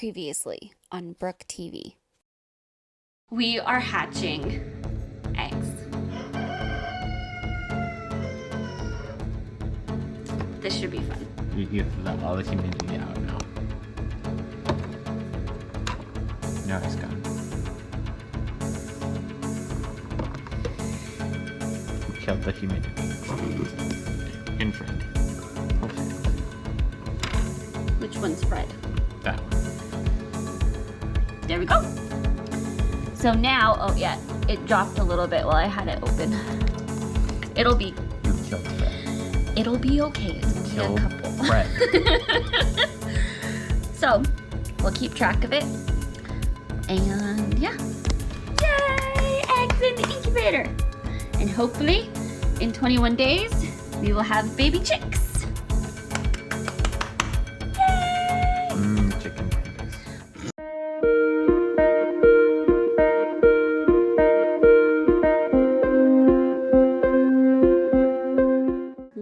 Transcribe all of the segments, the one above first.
Previously on Brook TV. We are hatching eggs. This should be fun. You get all the humidity out now. No, it's gone. We killed the humidity. In Fred. Which one's Fred? That one. There we go. So now, oh yeah, it dropped a little bit while I had it open. It'll be. You killed Fred. It'll be okay. It'll be a couple. Fred. So, we'll keep track of it. And yeah. Yay! Eggs in the incubator. And hopefully, in 21 days, we will have baby chicks. Chicken fingers.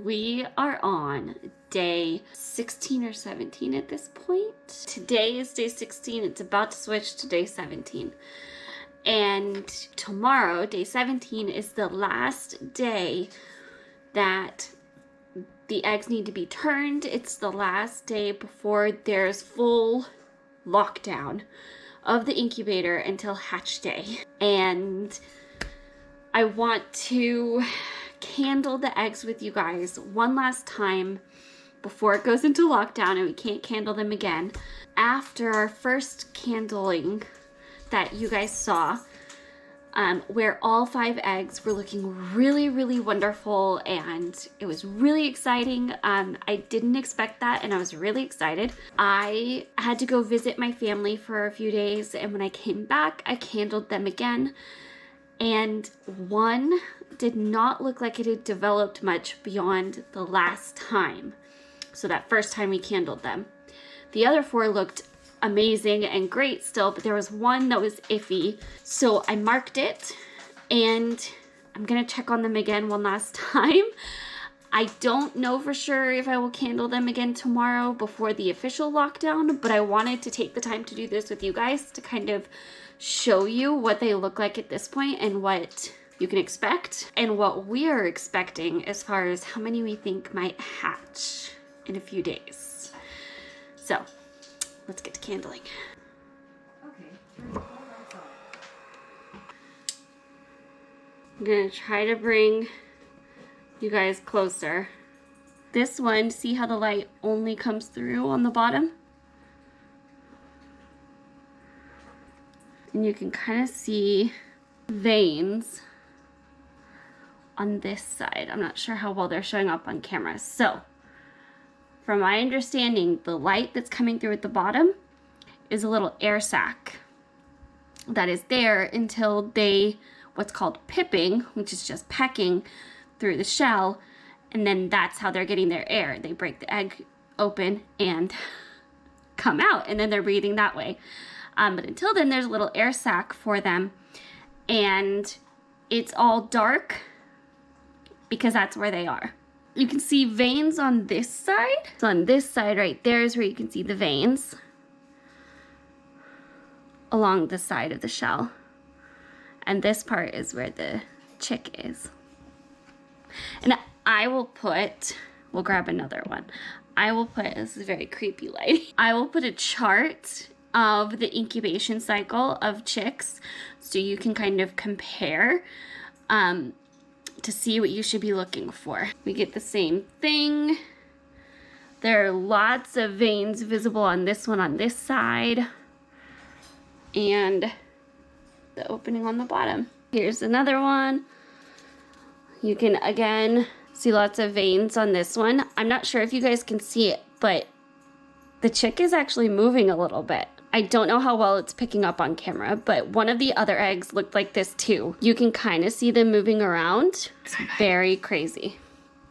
We are on day 16 or 17 at this point. Today is day 16. It's about to switch to day 17. And tomorrow, day 17, is the last day that the eggs need to be turned. It's the last day before there's full lockdown of the incubator until hatch day. And I want to candle the eggs with you guys one last time before it goes into lockdown and we can't candle them again. After our first candling that you guys saw, where all 5 eggs were looking really, really wonderful and it was really exciting. I didn't expect that and I was really excited. I had to go visit my family for a few days and when I came back, I candled them again. And one did not look like it had developed much beyond the last time. So that first time we candled them. The other 4 looked amazing and great still, but there was one that was iffy. So I marked it and I'm gonna check on them again one last time. I don't know for sure if I will candle them again tomorrow before the official lockdown, but I wanted to take the time to do this with you guys to kind of show you what they look like at this point and what you can expect and what we're expecting as far as how many we think might hatch in a few days. So let's get to candling. Okay. I'm gonna try to bring you guys closer. This one, see how the light only comes through on the bottom? And you can kind of see veins on this side. I'm not sure how well they're showing up on camera. So, from my understanding, the light that's coming through at the bottom is a little air sac that is there until they, what's called pipping, which is just pecking through the shell, and then that's how they're getting their air. They break the egg open and come out, and then they're breathing that way. But until then, there's a little air sac for them, and it's all dark because that's where they are. You can see veins on this side. So on this side right there is where you can see the veins along the side of the shell. And this part is where the chick is. And I will put, we'll grab another one. I will put, this is very creepy lighting. I will put a chart of the incubation cycle of chicks so you can kind of compare to see what you should be looking for. We get the same thing. There are lots of veins visible on this one on this side and the opening on the bottom. Here's another one. You can again see lots of veins on this one. I'm not sure if you guys can see it, but the chick is actually moving a little bit. I don't know how well it's picking up on camera, but one of the other eggs looked like this too. You can kind of see them moving around. It's very crazy.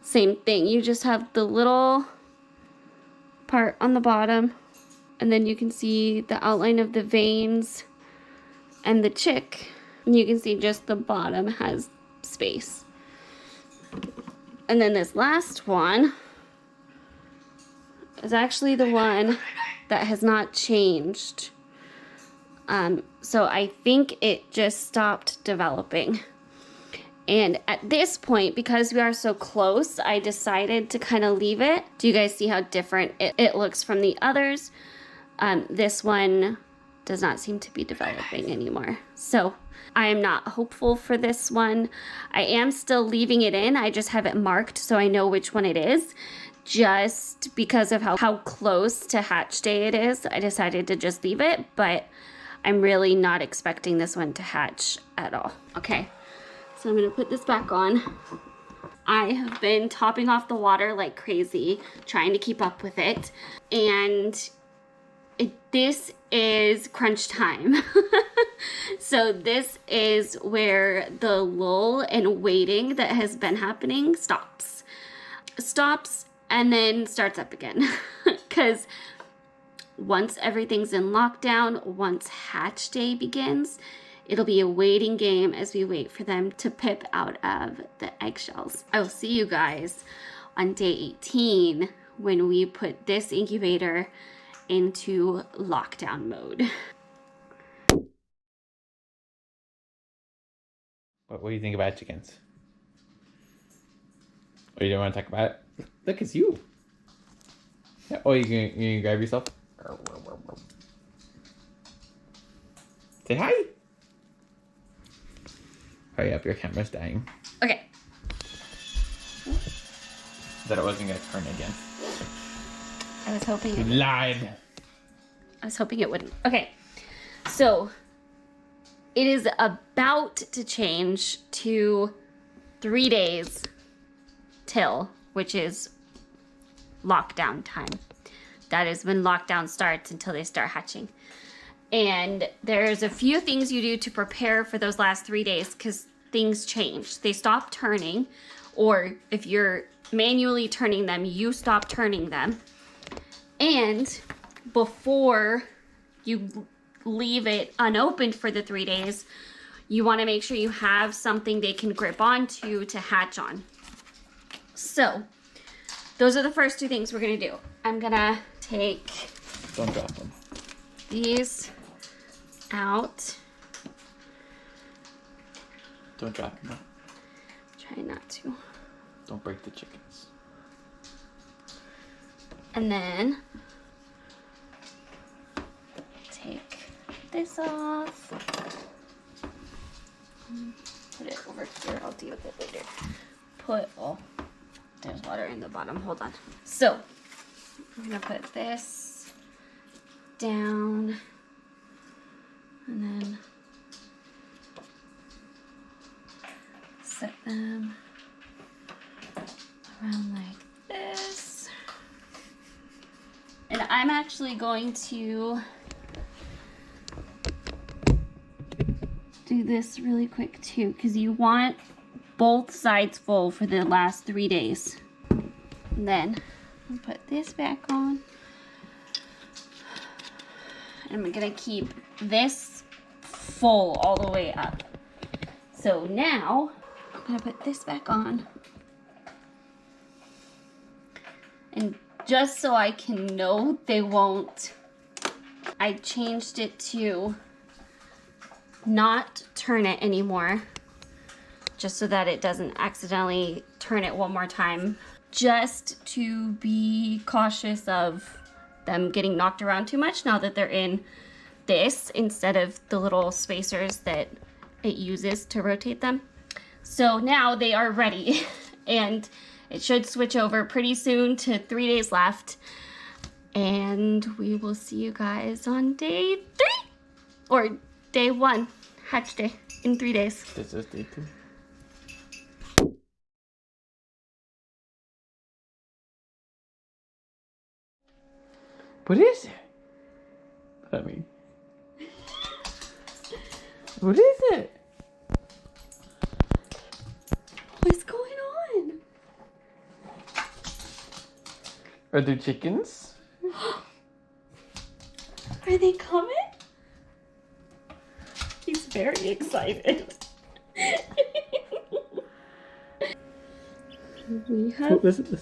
Same thing, you just have the little part on the bottom, and then you can see the outline of the veins and the chick. And you can see just the bottom has space. And then this last one is actually the one that has not changed. So I think it just stopped developing. And at this point, because we are so close, I decided to kind of leave it. Do you guys see how different it looks from the others? This one does not seem to be developing anymore. So I am not hopeful for this one. I am still leaving it in. I just have it marked so I know which one it is. Just because of how close to hatch day it is, I decided to just leave it, but I'm really not expecting this one to hatch at all. Okay, so I'm gonna put this back on. I have been topping off the water like crazy, trying to keep up with it, and this is crunch time. So this is where the lull and waiting that has been happening stops and then starts up again. Because once everything's in lockdown, once hatch day begins, it'll be a waiting game as we wait for them to pip out of the eggshells. I will see you guys on day 18 when we put this incubator into lockdown mode. What do you think about chickens? Oh, you don't want to talk about it? Look, it's you. Yeah. Oh, you gonna grab yourself? Say hi. Hurry up, your camera's dying. Okay. That it wasn't gonna turn again. I was hoping You lied. I was hoping it wouldn't. Okay. So it is about to change to 3 days till, which is lockdown time. That is when lockdown starts until they start hatching. And there's a few things you do to prepare for those last 3 days because things change. They stop turning, or if you're manually turning them, you stop turning them. And before you leave it unopened for the 3 days, you want to make sure you have something they can grip onto to hatch on. So those are the first two things we're going to do. I'm going to take Don't drop them. these out. Don't drop them. Try not to. Don't break the chickens. And then take this off. Put it over here. I'll deal with it later. Oh, there's water in the bottom. Hold on. So I'm gonna put this down and then set them around like this. And I'm actually going to do this really quick too, because you want both sides full for the last 3 days. And then I'll put this back on. And I'm gonna keep this full all the way up. So now I'm gonna put this back on. And just so I can know they won't, I changed it to not turn it anymore, just so that it doesn't accidentally turn it one more time, just to be cautious of them getting knocked around too much now that they're in this instead of the little spacers that it uses to rotate them. So now they are ready and it should switch over pretty soon to 3 days left. And we will see you guys on day 3 or day 1, hatch day, in 3 days. This is day 2. What is it? I mean, what is it? What's going on? Are there chickens? Are they coming? He's very excited. We have... Listen.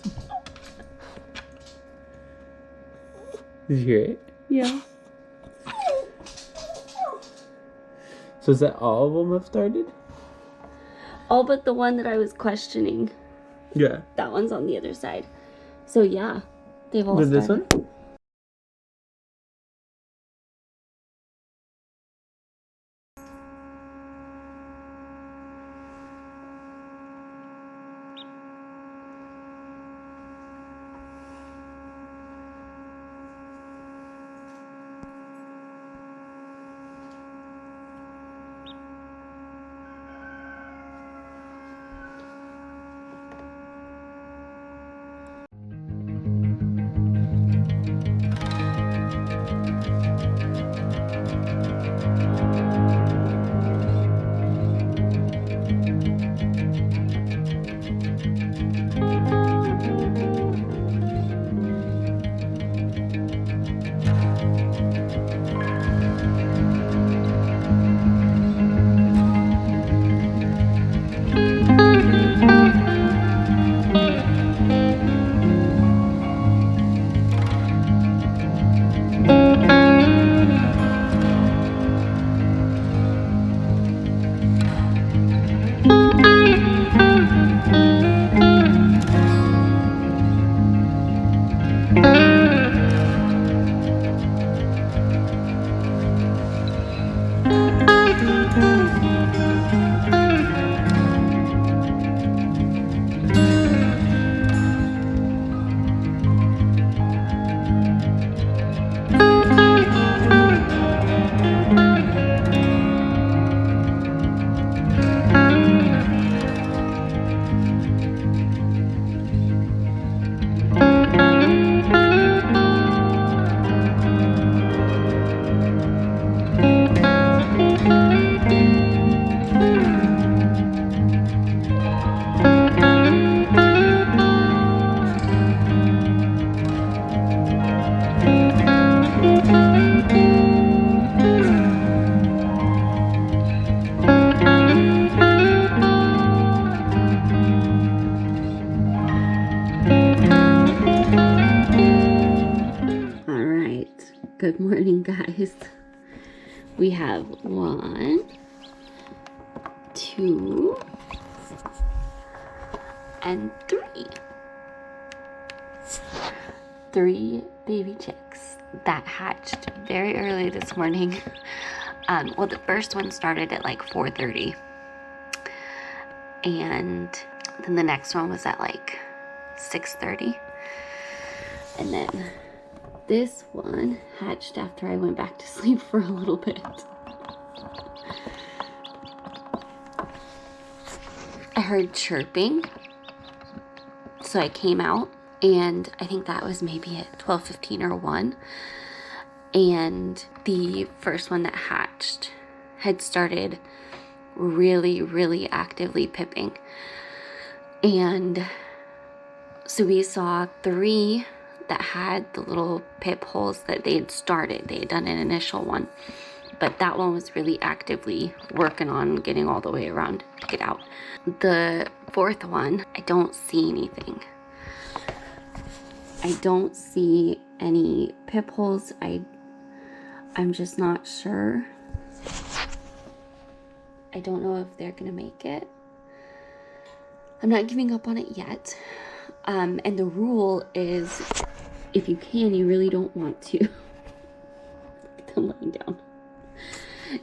Did you hear it? Yeah. So is that all of them have started? All but the one that I was questioning. Yeah. That one's on the other side. So yeah, they've all With this started. one? Good morning, guys. We have 1, 2, and 3. 3 baby chicks that hatched very early this morning. Well, the first one started at like 4:30, and then the next one was at like 6:30, and then this one hatched after I went back to sleep for a little bit. I heard chirping, so I came out, and I think that was maybe at 12:15 or 1. And the first one that hatched had started really actively pipping. And so we saw 3 that had the little pip holes that they had started. They had done an initial one, but that one was really actively working on getting all the way around to get out. The 4th one, I don't see anything. I don't see any pip holes. I'm just not sure. I don't know if they're gonna make it. I'm not giving up on it yet. And the rule is, if you can, you really don't want to. I'm lying down.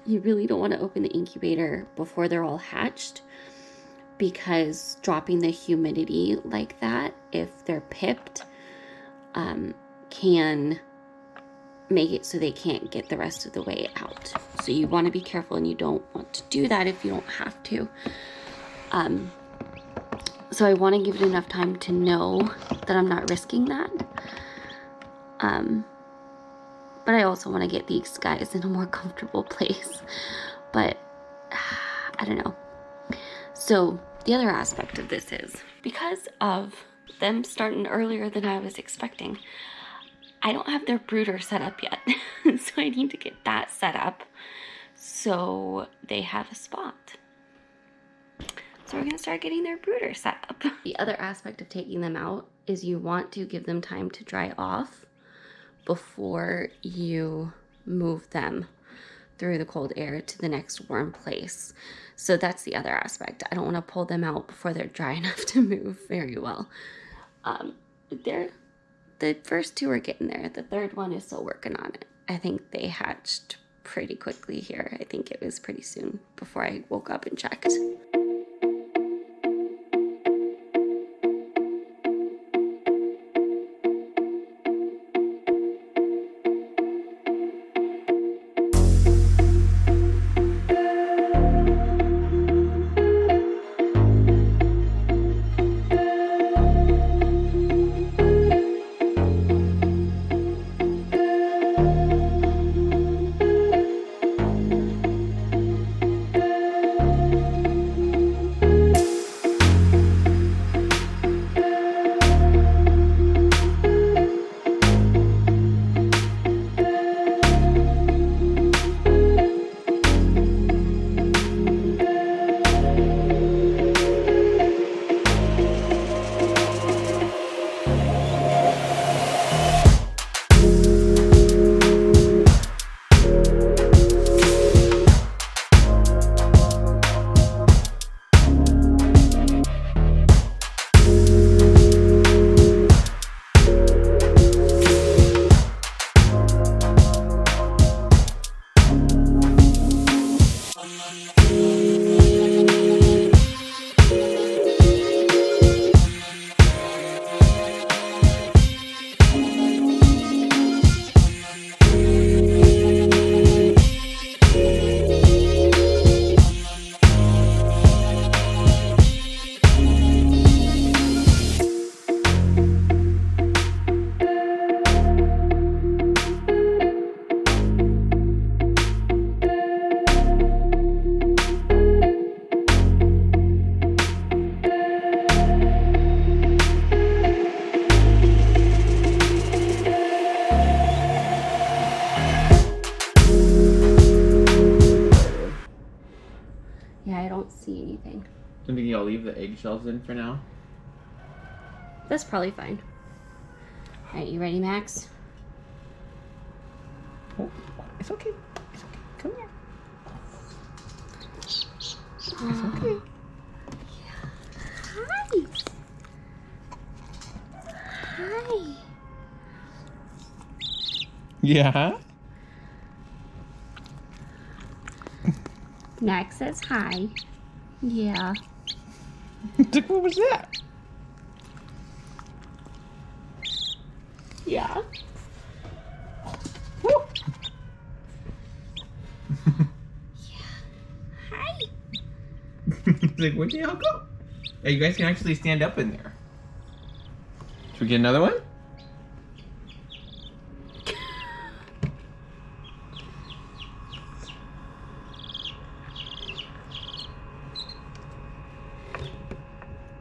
You really don't want to open the incubator before they're all hatched, because dropping the humidity like that, if they're pipped, can make it so they can't get the rest of the way out. So you want to be careful, and you don't want to do that if you don't have to. So I want to give it enough time to know that I'm not risking that. But I also want to get these guys in a more comfortable place. But I don't know. So the other aspect of this is, because of them starting earlier than I was expecting, I don't have their brooder set up yet. So I need to get that set up so they have a spot. So we're going to start getting their brooder set up. The other aspect of taking them out is you want to give them time to dry off before you move them through the cold air to the next warm place. So that's the other aspect. I don't want to pull them out before they're dry enough to move very well. The first two are getting there. The third one is still working on it. I think they hatched pretty quickly here. I think it was pretty soon before I woke up and checked. Yeah, I don't see anything. So maybe I'll leave the eggshells in for now. That's probably fine. All right, you ready, Max? Oh, it's okay. It's okay. Come here. It's okay. Hi. Hi. Yeah. Max says hi. Yeah. What was that? Yeah. Woo. Hi. It's like, where'd they all go? Hey, you guys can actually stand up in there. Should we get another one?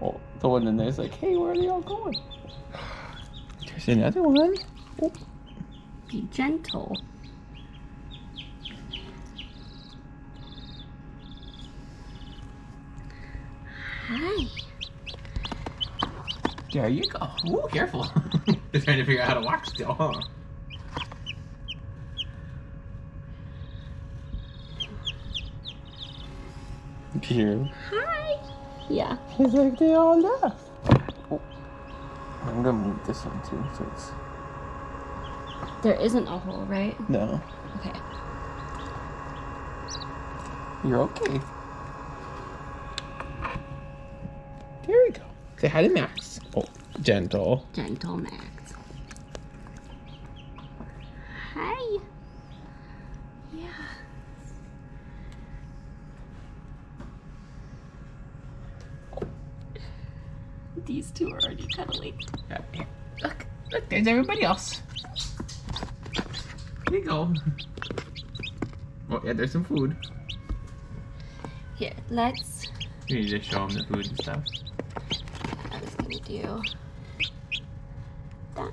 Oh, the one in there's like, hey, where are they all going? There's another one. Oh. Be gentle. Hi. There you go. Ooh, careful. They're trying to figure out how to walk still, huh? Here. Hi. Yeah. He's like, they all left. Oh. I'm gonna move this one too, so it's... There isn't a hole, right? No. Okay. You're okay. There we go. Say hi to Max. Oh, gentle. Gentle Max. Hi. Yeah. These two are already cuddling. Yeah, here. Look, there's everybody else. Here you go. Oh, yeah, there's some food. Here, let's... You need to show them the food and stuff. I was gonna do that.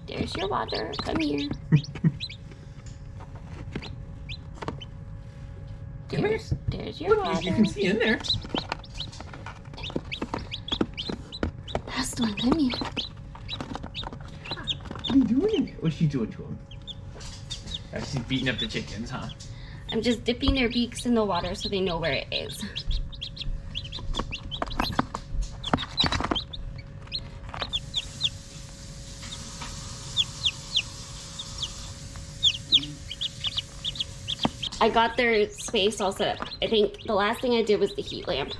There's your water. Come here. Come here. There's your Look, water. you can see in there. Last one. Come here. What are you doing? What's she doing to him? She's beating up the chickens, huh? I'm just dipping their beaks in the water so they know where it is. I got their space all set up. I think the last thing I did was the heat lamp.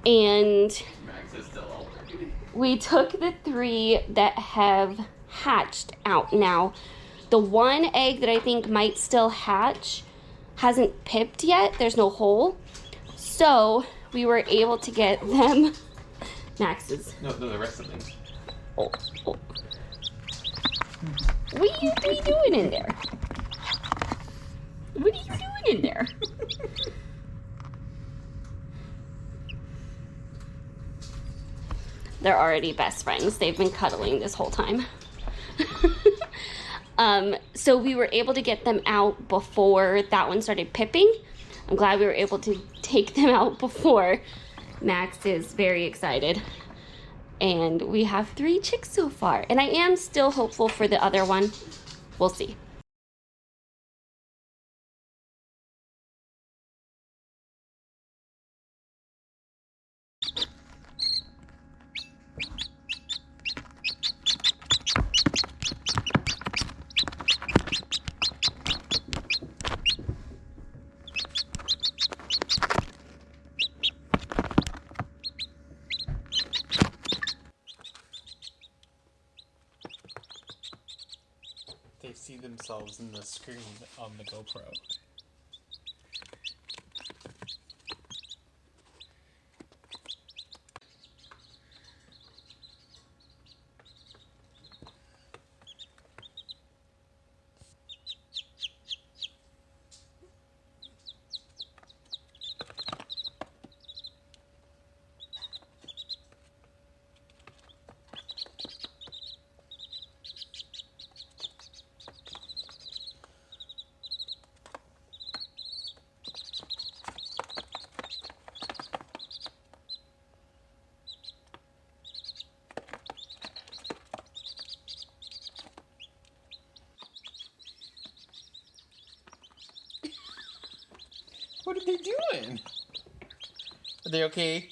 And Max is still all working. we took the 3 that have hatched out now. The one egg that I think might still hatch hasn't pipped yet. There's no hole. So we were able to get them. Max's. No, the rest of them. Oh. What are you doing in there? What are you doing in there? They're already best friends. They've been cuddling this whole time. So we were able to get them out before that one started pipping. I'm glad we were able to take them out before. Max is very excited. And we have 3 chicks so far. And I am still hopeful for the other one. We'll see. They see themselves in the screen on the GoPro. What are they doing? Are they okay?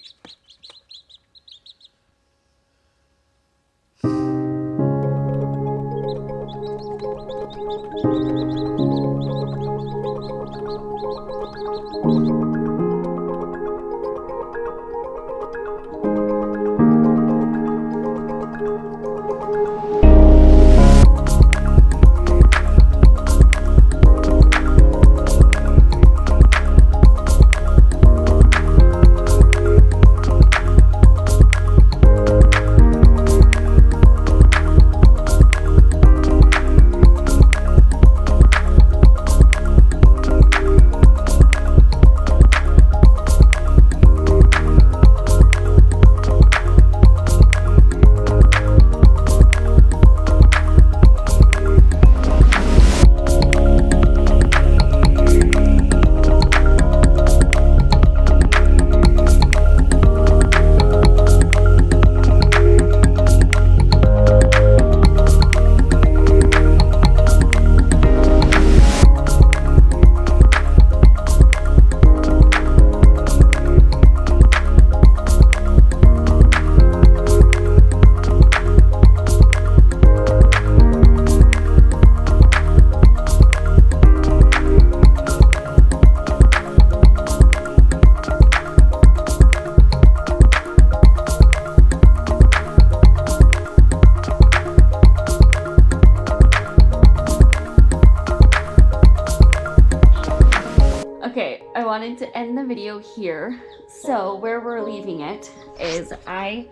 Okay, I wanted to end the video here. So where we're leaving it is I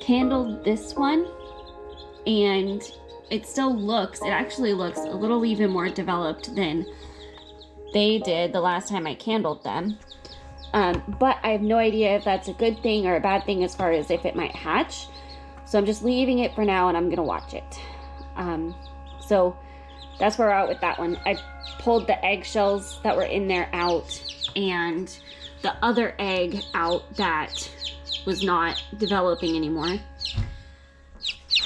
candled this one and it actually looks a little even more developed than they did the last time I candled them. But I have no idea if that's a good thing or a bad thing as far as if it might hatch. So I'm just leaving it for now and I'm gonna watch it. So that's where we're at with that one. I pulled the eggshells that were in there out and the other egg out that was not developing anymore.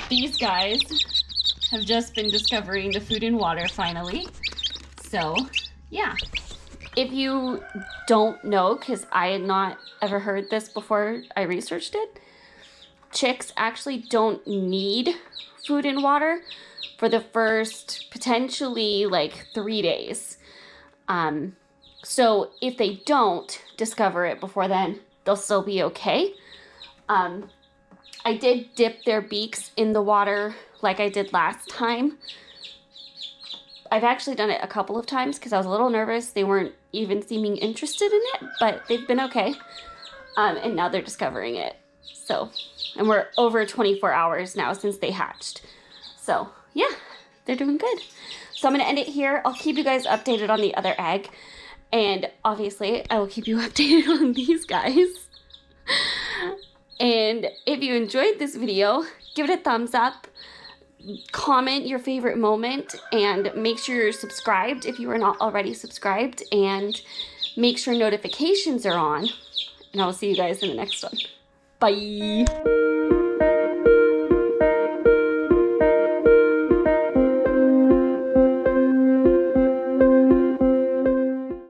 These guys have just been discovering the food and water finally. So, yeah. If you don't know, because I had not ever heard this before I researched it, chicks actually don't need food and water for the first potentially like 3 days. So if they don't discover it before then, they'll still be okay. I did dip their beaks in the water like I did last time. I've actually done it a couple of times because I was a little nervous. They weren't even seeming interested in it, but they've been okay. And now they're discovering it. So, and we're over 24 hours now since they hatched. So, yeah, they're doing good. So I'm going to end it here. I'll keep you guys updated on the other egg. And obviously, I will keep you updated on these guys. And if you enjoyed this video, give it a thumbs up. Comment your favorite moment. And make sure you're subscribed if you are not already subscribed. And make sure notifications are on. And I will see you guys in the next one. Bye!